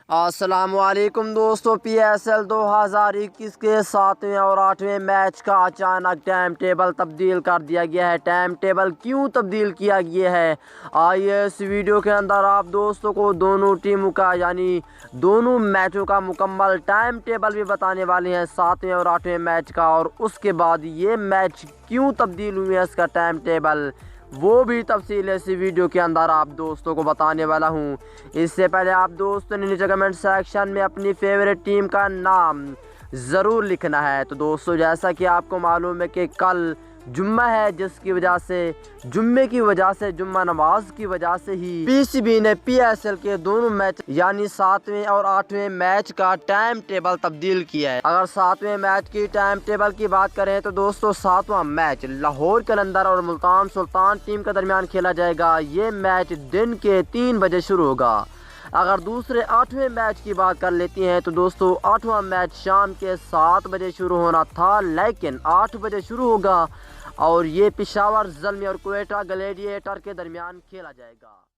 अस्सलाम वालेकुम दोस्तों। PSL 2021 के 7वें और 8वें मैच का अचानक टाइम टेबल तब्दील कर दिया गया है। टाइम टेबल क्यों तब्दील किया गया है, आइए इस वीडियो के अंदर आप दोस्तों को दोनों टीमों का यानी दोनों मैचों का मुकम्मल टाइम टेबल भी बताने वाले हैं, 7वें और 8वें मैच का, और उसके बाद ये मैच क्यों तब्दील हुए हैं इसका टाइम टेबल वो भी तफसील इस वीडियो के अंदर आप दोस्तों को बताने वाला हूँ। इससे पहले आप दोस्तों ने नीचे कमेंट सेक्शन में अपनी फेवरेट टीम का नाम ज़रूर लिखना है। तो दोस्तों, जैसा कि आपको मालूम है कि कल जुम्मा है, जिसकी वजह से जुम्मा नमाज की वजह से ही PCB ने PSL के दोनों मैच यानी 7वें और 8वें मैच का टाइम टेबल तब्दील किया है। अगर 7वें मैच की टाइम टेबल की बात करें तो दोस्तों 7वां मैच लाहौर कलंदर और मुल्तान सुल्तान टीम के दरमियान खेला जाएगा। ये मैच दिन के 3 बजे शुरू होगा। अगर दूसरे 8वें मैच की बात कर लेती हैं तो दोस्तों 8वां मैच शाम के 7 बजे शुरू होना था, लेकिन 8 बजे शुरू होगा और ये पेशावर ज़ल्मी और क्वेटा ग्लैडिएटर के दरमियान खेला जाएगा।